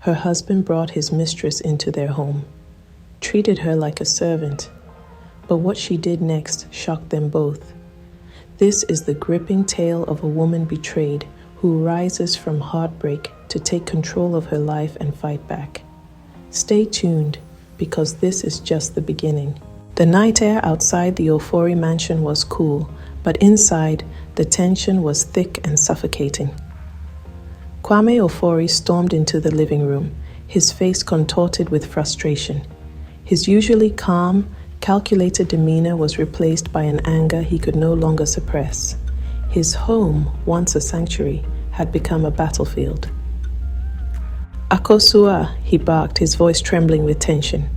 Her husband brought his mistress into their home, treated her like a servant, but what she did next shocked them both. This is the gripping tale of a woman betrayed who rises from heartbreak to take control of her life and fight back. Stay tuned, because this is just the beginning. The night air outside the Ofori mansion was cool, but inside, the tension was thick and suffocating. Kwame Ofori stormed into the living room, his face contorted with frustration. His usually calm, calculated demeanor was replaced by an anger he could no longer suppress. His home, once a sanctuary, had become a battlefield. "Akosua," he barked, his voice trembling with tension.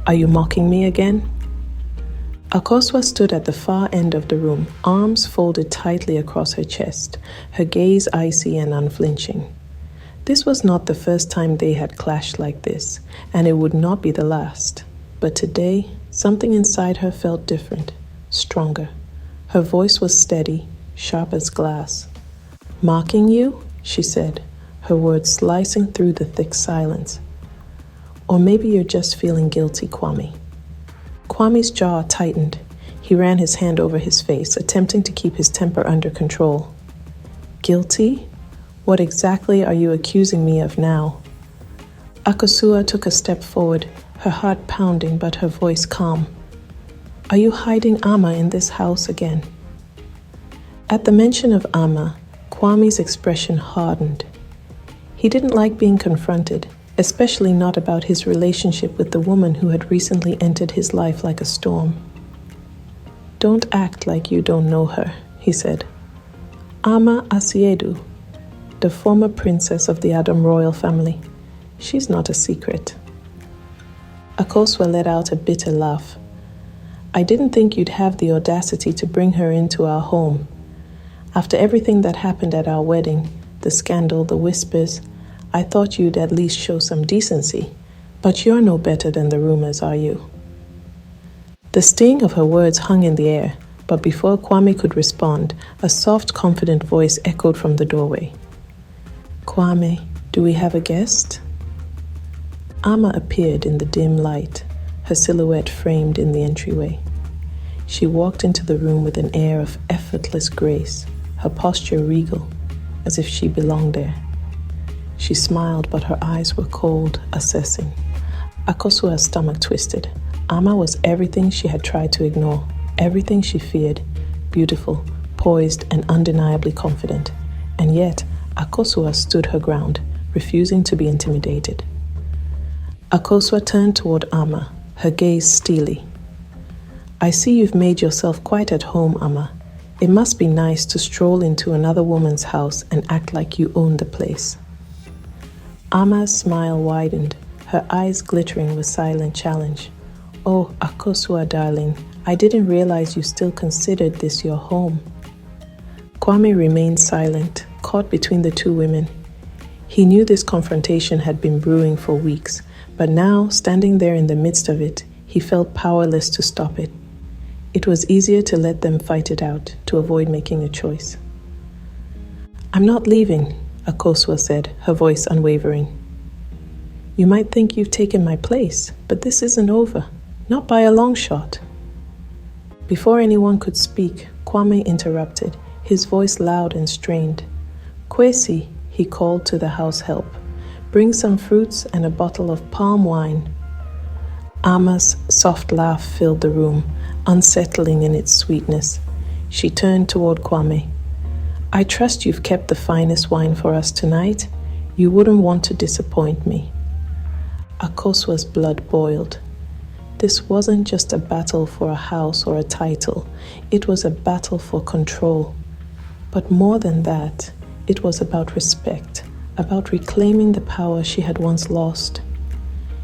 "Are you mocking me again?" Akosua stood at the far end of the room, arms folded tightly across her chest, her gaze icy and unflinching. This was not the first time they had clashed like this, and it would not be the last. But today, something inside her felt different, stronger. Her voice was steady, sharp as glass. "Mocking you?" she said, her words slicing through the thick silence. "Or maybe you're just feeling guilty, Kwame." Kwame's jaw tightened. He ran his hand over his face, attempting to keep his temper under control. "Guilty? What exactly are you accusing me of now?" Akosua took a step forward, her heart pounding but her voice calm. "Are you hiding Ama in this house again?" At the mention of Ama, Kwame's expression hardened. He didn't like being confronted, especially not about his relationship with the woman who had recently entered his life like a storm. "Don't act like you don't know her," he said. "Ama Asiedu, the former princess of the Adam royal family. She's not a secret." Akosua let out a bitter laugh. "I didn't think you'd have the audacity to bring her into our home. After everything that happened at our wedding, the scandal, the whispers, I thought you'd at least show some decency. But you're no better than the rumors, are you?" The sting of her words hung in the air, but before Kwame could respond, a soft, confident voice echoed from the doorway. "Kwame, do we have a guest?" Ama appeared in the dim light, her silhouette framed in the entryway. She walked into the room with an air of effortless grace, her posture regal, as if she belonged there. She smiled, but her eyes were cold, assessing. Akosua's stomach twisted. Ama was everything she had tried to ignore, everything she feared, beautiful, poised, and undeniably confident. And yet, Akosua stood her ground, refusing to be intimidated. Akosua turned toward Ama, her gaze steely. "I see you've made yourself quite at home, Ama. It must be nice to stroll into another woman's house and act like you own the place." Ama's smile widened, her eyes glittering with silent challenge. "Oh, Akosua, darling, I didn't realize you still considered this your home." Kwame remained silent, caught between the two women. He knew this confrontation had been brewing for weeks, but now, standing there in the midst of it, he felt powerless to stop it. It was easier to let them fight it out, to avoid making a choice. "I'm not leaving," Akosua said, her voice unwavering. "You might think you've taken my place, but this isn't over. Not by a long shot." Before anyone could speak, Kwame interrupted, his voice loud and strained. "Kwesi," he called to the house help. "Bring some fruits and a bottle of palm wine." Ama's soft laugh filled the room, unsettling in its sweetness. She turned toward Kwame. "I trust you've kept the finest wine for us tonight. You wouldn't want to disappoint me." Akosua's blood boiled. This wasn't just a battle for a house or a title. It was a battle for control. But more than that, it was about respect, about reclaiming the power she had once lost.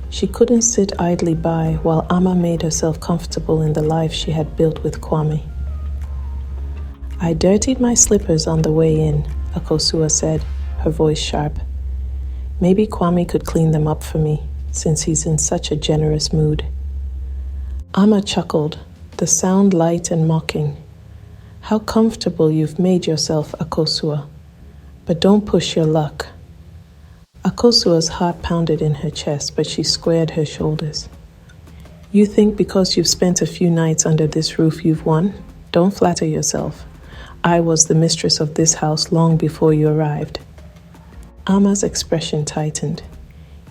She couldn't sit idly by while Ama made herself comfortable in the life she had built with Kwame. "I dirtied my slippers on the way in," Akosua said, her voice sharp. "Maybe Kwame could clean them up for me, since he's in such a generous mood." Ama chuckled, the sound light and mocking. "How comfortable you've made yourself, Akosua. But don't push your luck." Akosua's heart pounded in her chest, but she squared her shoulders. You think because you've spent a few nights under this roof you've won? Don't flatter yourself. I was the mistress of this house long before you arrived. Ama's expression tightened.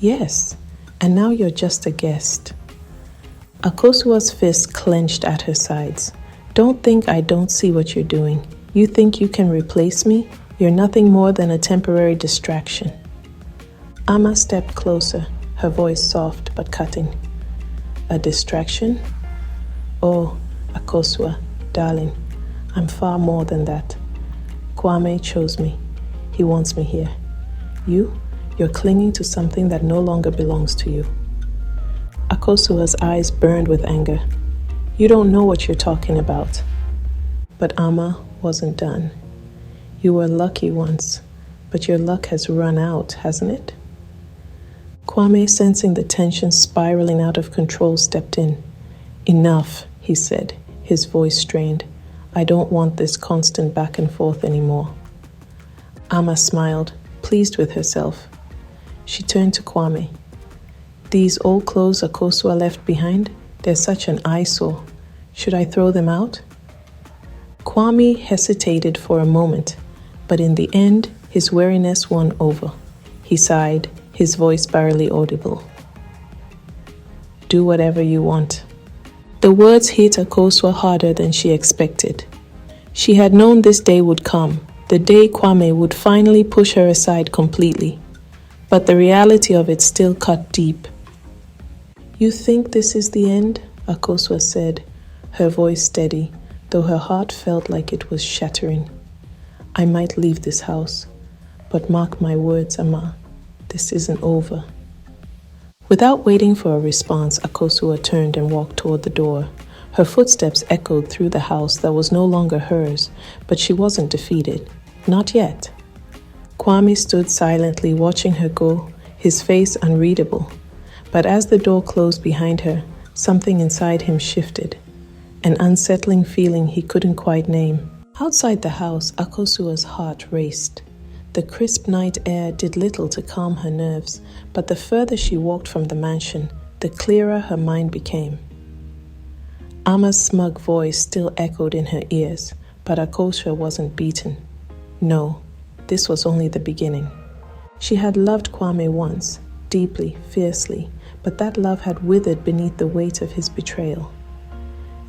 Yes, and now you're just a guest. Akosua's fist clenched at her sides. Don't think I don't see what you're doing. You think you can replace me? You're nothing more than a temporary distraction. Ama stepped closer, her voice soft but cutting. A distraction? Oh, Akosua, darling, I'm far more than that. Kwame chose me. He wants me here. You're clinging to something that no longer belongs to you. Akosua's eyes burned with anger. You don't know what you're talking about. But Ama wasn't done. You were lucky once, but your luck has run out, hasn't it? Kwame, sensing the tension spiraling out of control, stepped in. Enough, he said, his voice strained. I don't want this constant back and forth anymore. Ama smiled, pleased with herself. She turned to Kwame. These old clothes Akosua left behind, they're such an eyesore. Should I throw them out? Kwame hesitated for a moment, but in the end, his weariness won over. He sighed, his voice barely audible. Do whatever you want. The words hit Akosua harder than she expected. She had known this day would come, the day Kwame would finally push her aside completely. But the reality of it still cut deep. You think this is the end? Akosua said, her voice steady, though her heart felt like it was shattering. I might leave this house, but mark my words, Ama, this isn't over. Without waiting for a response, Akosua turned and walked toward the door. Her footsteps echoed through the house that was no longer hers, but she wasn't defeated. Not yet. Kwame stood silently watching her go, his face unreadable. But as the door closed behind her, something inside him shifted, an unsettling feeling he couldn't quite name. Outside the house, Akosua's heart raced. The crisp night air did little to calm her nerves, but the further she walked from the mansion, the clearer her mind became. Ama's smug voice still echoed in her ears, but Akosua wasn't beaten. No, this was only the beginning. She had loved Kwame once, deeply, fiercely, but that love had withered beneath the weight of his betrayal.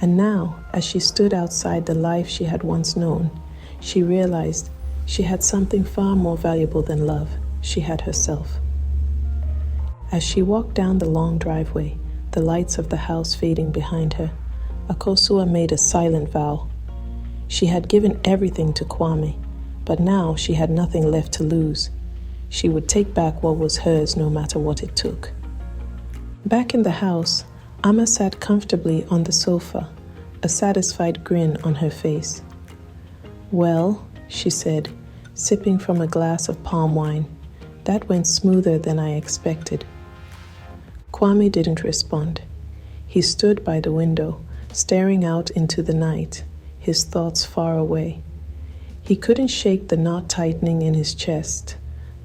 And now, as she stood outside the life she had once known, she realized she had something far more valuable than love. She had herself. As she walked down the long driveway, the lights of the house fading behind her, Akosua made a silent vow. She had given everything to Kwame, but now she had nothing left to lose. She would take back what was hers no matter what it took. Back in the house, Ama sat comfortably on the sofa, a satisfied grin on her face. Well, she said, sipping from a glass of palm wine, that went smoother than I expected. Kwame didn't respond. He stood by the window, staring out into the night, his thoughts far away. He couldn't shake the knot tightening in his chest,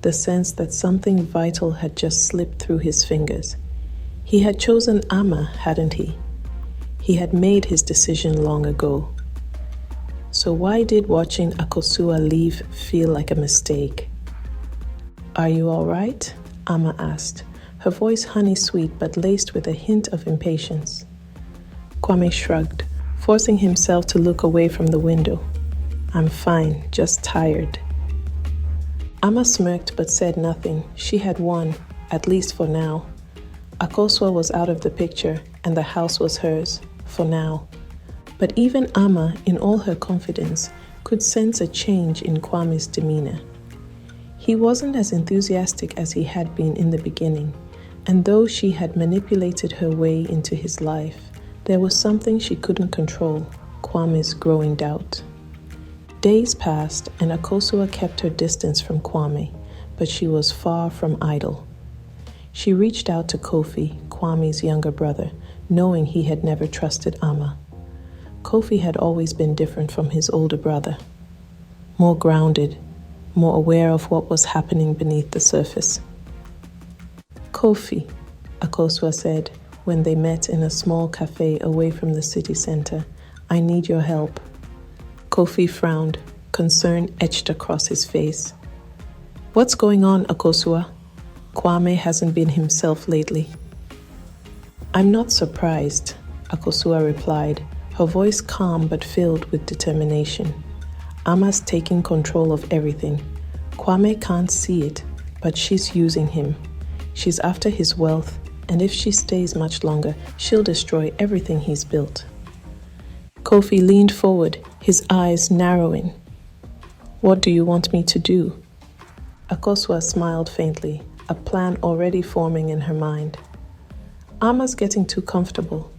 the sense that something vital had just slipped through his fingers. He had chosen Ama, hadn't he? He had made his decision long ago. So why did watching Akosua leave feel like a mistake? Are you all right? Ama asked, her voice honey-sweet but laced with a hint of impatience. Kwame shrugged, forcing himself to look away from the window. I'm fine, just tired. Ama smirked but said nothing. She had won, at least for now. Akosua was out of the picture, and the house was hers, for now. But even Ama, in all her confidence, could sense a change in Kwame's demeanor. He wasn't as enthusiastic as he had been in the beginning, and though she had manipulated her way into his life, there was something she couldn't control, Kwame's growing doubt. Days passed, and Akosua kept her distance from Kwame, but she was far from idle. She reached out to Kofi, Kwame's younger brother, knowing he had never trusted Ama. Kofi had always been different from his older brother, more grounded, more aware of what was happening beneath the surface. Kofi, Akosua said when they met in a small cafe away from the city center. I need your help. Kofi frowned, concern etched across his face. What's going on, Akosua? Kwame hasn't been himself lately. I'm not surprised, Akosua replied, her voice calm but filled with determination. Ama's taking control of everything. Kwame can't see it, but she's using him. She's after his wealth, and if she stays much longer, she'll destroy everything he's built. Kofi leaned forward, his eyes narrowing. What do you want me to do? Akosua smiled faintly, a plan already forming in her mind. Ama's getting too comfortable.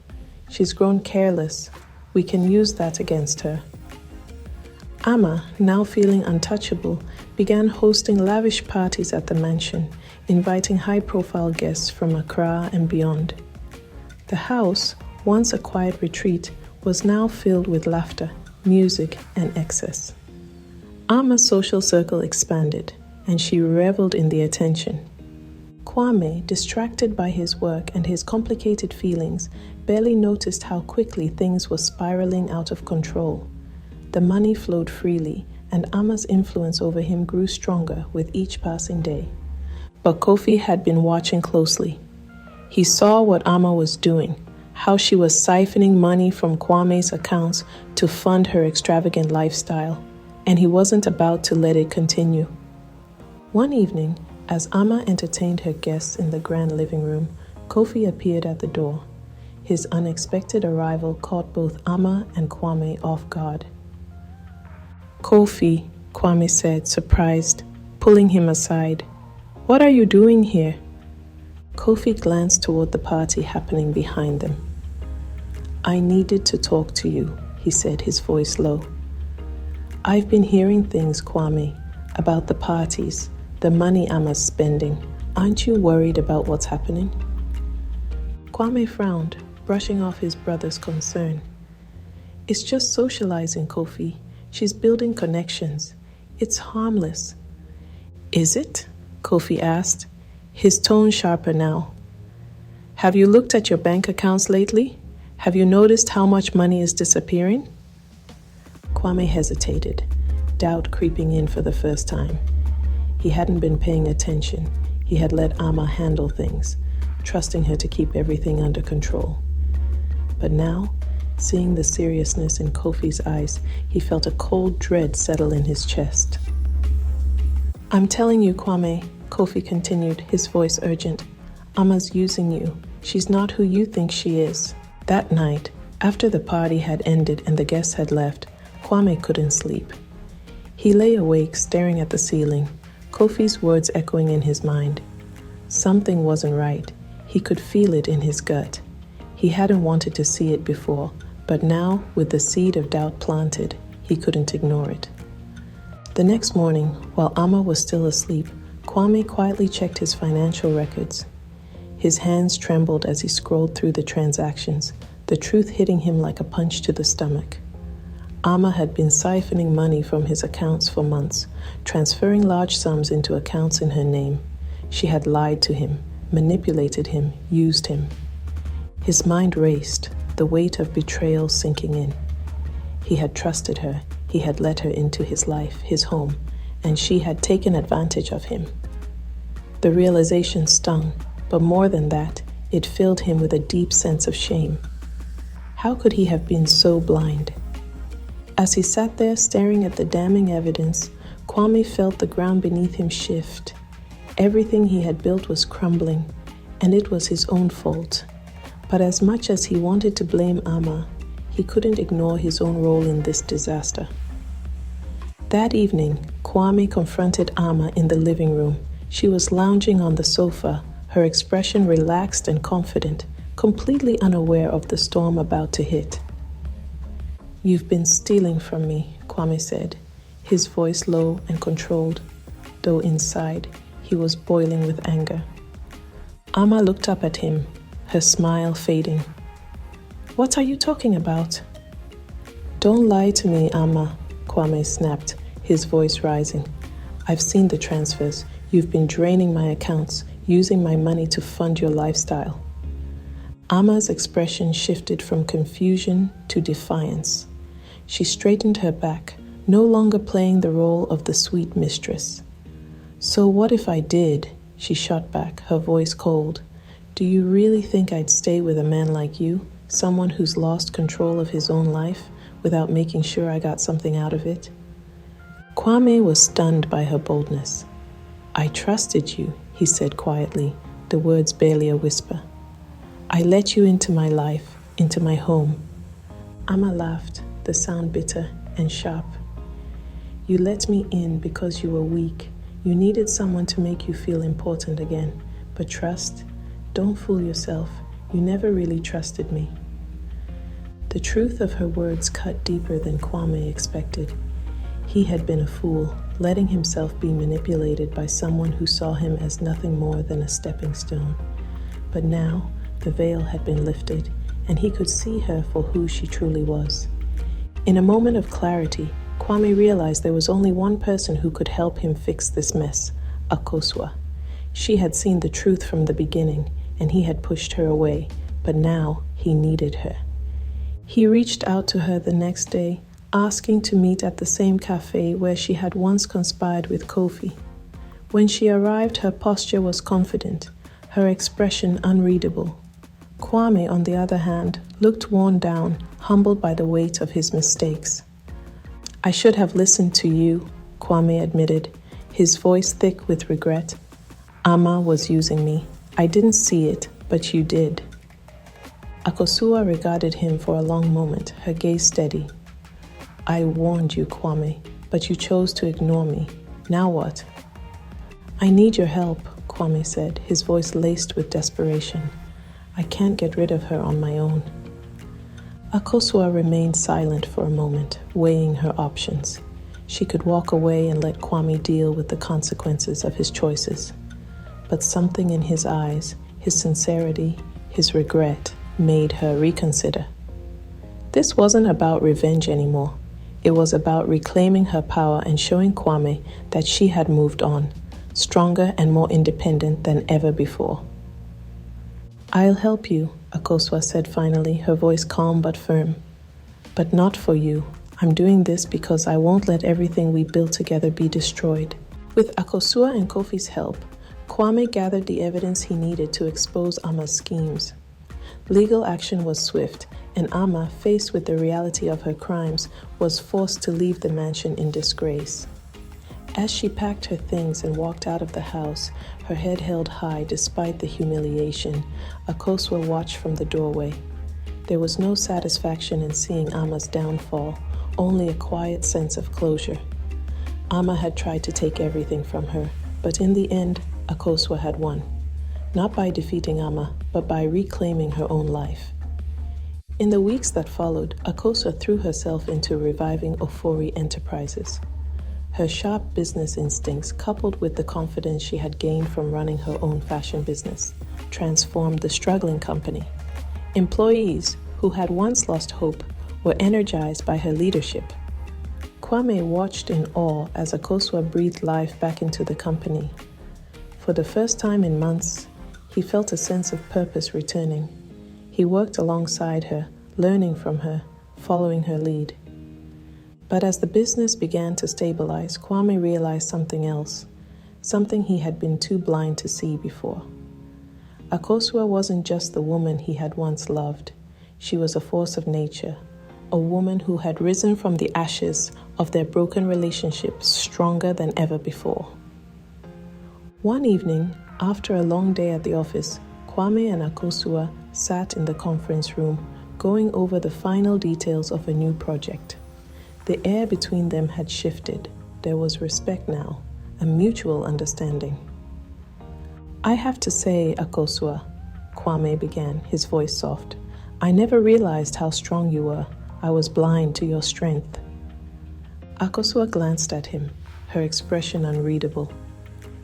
She's grown careless. We can use that against her. Ama, now feeling untouchable, began hosting lavish parties at the mansion, inviting high-profile guests from Accra and beyond. The house, once a quiet retreat, was now filled with laughter, music, and excess. Ama's social circle expanded, and she reveled in the attention. Kwame, distracted by his work and his complicated feelings, barely noticed how quickly things were spiraling out of control. The money flowed freely, and Ama's influence over him grew stronger with each passing day. But Kofi had been watching closely. He saw what Ama was doing, how she was siphoning money from Kwame's accounts to fund her extravagant lifestyle, and he wasn't about to let it continue. One evening, as Ama entertained her guests in the grand living room, Kofi appeared at the door. His unexpected arrival caught both Ama and Kwame off guard. Kofi, Kwame said, surprised, pulling him aside. What are you doing here? Kofi glanced toward the party happening behind them. I needed to talk to you, he said, his voice low. I've been hearing things, Kwame, about the parties, the money Ama's spending. Aren't you worried about what's happening? Kwame frowned, brushing off his brother's concern. It's just socializing, Kofi. She's building connections. It's harmless. Is it? Kofi asked, his tone sharper now. Have you looked at your bank accounts lately? Have you noticed how much money is disappearing? Kwame hesitated, doubt creeping in for the first time. He hadn't been paying attention. He had let Ama handle things, trusting her to keep everything under control. But now, seeing the seriousness in Kofi's eyes, he felt a cold dread settle in his chest. I'm telling you, Kwame, Kofi continued, his voice urgent. Ama's using you. She's not who you think she is. That night, after the party had ended and the guests had left, Kwame couldn't sleep. He lay awake, staring at the ceiling, Kofi's words echoing in his mind. Something wasn't right. He could feel it in his gut. He hadn't wanted to see it before, but now, with the seed of doubt planted, he couldn't ignore it. The next morning, while Ama was still asleep, Kwame quietly checked his financial records. His hands trembled as he scrolled through the transactions, the truth hitting him like a punch to the stomach. Ama had been siphoning money from his accounts for months, transferring large sums into accounts in her name. She had lied to him, manipulated him, used him. His mind raced, the weight of betrayal sinking in. He had trusted her, he had let her into his life, his home, and she had taken advantage of him. The realization stung, but more than that, it filled him with a deep sense of shame. How could he have been so blind? As he sat there staring at the damning evidence, Kwame felt the ground beneath him shift. Everything he had built was crumbling, and it was his own fault. But as much as he wanted to blame Ama, he couldn't ignore his own role in this disaster. That evening, Kwame confronted Ama in the living room. She was lounging on the sofa, her expression relaxed and confident, completely unaware of the storm about to hit. You've been stealing from me, Kwame said, his voice low and controlled, though inside he was boiling with anger. Ama looked up at him, her smile fading. What are you talking about? Don't lie to me, Ama, Kwame snapped, his voice rising. I've seen the transfers. You've been draining my accounts. using my money to fund your lifestyle. Ama's expression shifted from confusion to defiance. She straightened her back, no longer playing the role of the sweet mistress. So what if I did? She shot back, her voice cold. Do you really think I'd stay with a man like you, someone who's lost control of his own life, without making sure I got something out of it? Kwame was stunned by her boldness. I trusted you, he said quietly, the words barely a whisper. I let you into my life, into my home. Ama laughed, the sound bitter and sharp. You let me in because you were weak. You needed someone to make you feel important again. But trust? Don't fool yourself. You never really trusted me. The truth of her words cut deeper than Kwame expected. He had been a fool, letting himself be manipulated by someone who saw him as nothing more than a stepping stone. But now, the veil had been lifted, and he could see her for who she truly was. In a moment of clarity, Kwame realized there was only one person who could help him fix this mess, Akosua. She had seen the truth from the beginning, and he had pushed her away, but now he needed her. He reached out to her the next day, asking to meet at the same cafe where she had once conspired with Kofi. When she arrived, her posture was confident, her expression unreadable. Kwame, on the other hand, looked worn down, humbled by the weight of his mistakes. I should have listened to you, Kwame admitted, his voice thick with regret. Ama was using me. I didn't see it, but you did. Akosua regarded him for a long moment, her gaze steady. I warned you, Kwame, but you chose to ignore me. Now what? I need your help, Kwame said, his voice laced with desperation. I can't get rid of her on my own. Akosua remained silent for a moment, weighing her options. She could walk away and let Kwame deal with the consequences of his choices. But something in his eyes, his sincerity, his regret, made her reconsider. This wasn't about revenge anymore. It was about reclaiming her power and showing Kwame that she had moved on, stronger and more independent than ever before. I'll help you, Akosua said finally, her voice calm but firm. But not for you. I'm doing this because I won't let everything we built together be destroyed. With Akosua and Kofi's help, Kwame gathered the evidence he needed to expose Ama's schemes. Legal action was swift, and Ama, faced with the reality of her crimes, was forced to leave the mansion in disgrace. As she packed her things and walked out of the house, her head held high despite the humiliation, Akosua watched from the doorway. There was no satisfaction in seeing Ama's downfall, only a quiet sense of closure. Ama had tried to take everything from her, but in the end, Akosua had won. Not by defeating Ama, but by reclaiming her own life. In the weeks that followed, Akosua threw herself into reviving Ofori Enterprises. Her sharp business instincts, coupled with the confidence she had gained from running her own fashion business, transformed the struggling company. Employees, who had once lost hope, were energized by her leadership. Kwame watched in awe as Akosua breathed life back into the company. For the first time in months, he felt a sense of purpose returning. He worked alongside her, learning from her, following her lead. But as the business began to stabilize, Kwame realized something else, something he had been too blind to see before. Akosua wasn't just the woman he had once loved. She was a force of nature, a woman who had risen from the ashes of their broken relationship stronger than ever before. One evening, after a long day at the office, Kwame and Akosua sat in the conference room, going over the final details of a new project. The air between them had shifted. There was respect now, a mutual understanding. I have to say, Akosua, Kwame began, his voice soft, I never realized how strong you were. I was blind to your strength. Akosua glanced at him, her expression unreadable.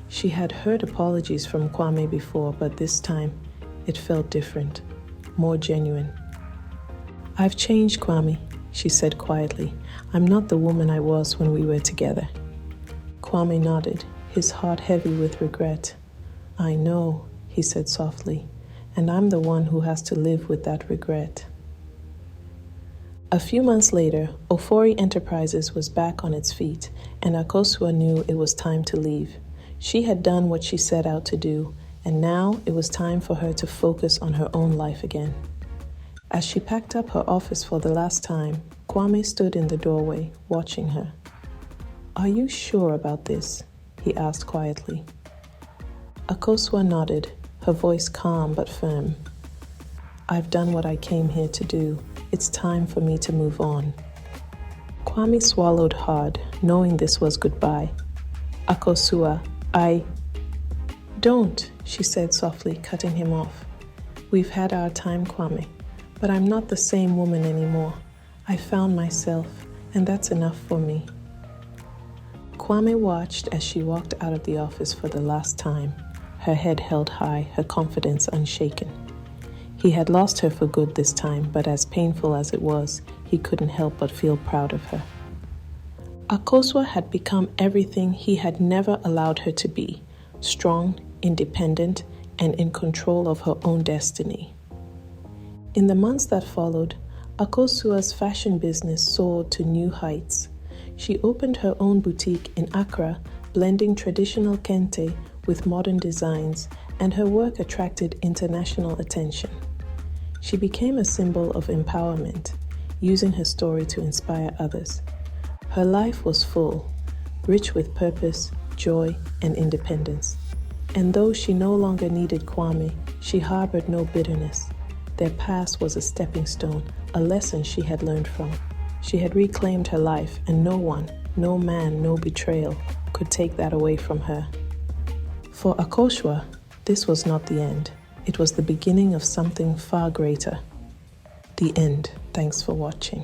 She had heard apologies from Kwame before, but this time it felt different, more genuine. I've changed, Kwame, she said quietly. I'm not the woman I was when we were together. Kwame nodded, his heart heavy with regret. I know, he said softly, and I'm the one who has to live with that regret. A few months later, Ofori Enterprises was back on its feet, and Akosua knew it was time to leave. She had done what she set out to do, and now it was time for her to focus on her own life again. As she packed up her office for the last time, Kwame stood in the doorway, watching her. "Are you sure about this?" he asked quietly. Akosua nodded, her voice calm but firm. "I've done what I came here to do. It's time for me to move on." Kwame swallowed hard, knowing this was goodbye. "Akosua, Don't," she said softly, cutting him off. "We've had our time, Kwame, but I'm not the same woman anymore. I found myself, and that's enough for me." Kwame watched as she walked out of the office for the last time, her head held high, her confidence unshaken. He had lost her for good this time, but as painful as it was, he couldn't help but feel proud of her. Akosua had become everything he had never allowed her to be: strong, independent, and in control of her own destiny. In the months that followed, Akosua's fashion business soared to new heights. She opened her own boutique in Accra, blending traditional kente with modern designs, and her work attracted international attention. She became a symbol of empowerment, using her story to inspire others. Her life was full, rich with purpose, joy, and independence. And though she no longer needed Kwame, she harbored no bitterness. Their past was a stepping stone, a lesson she had learned from. She had reclaimed her life, and no one, no man, no betrayal could take that away from her. For Akosua, this was not the end. It was the beginning of something far greater. The end. Thanks for watching.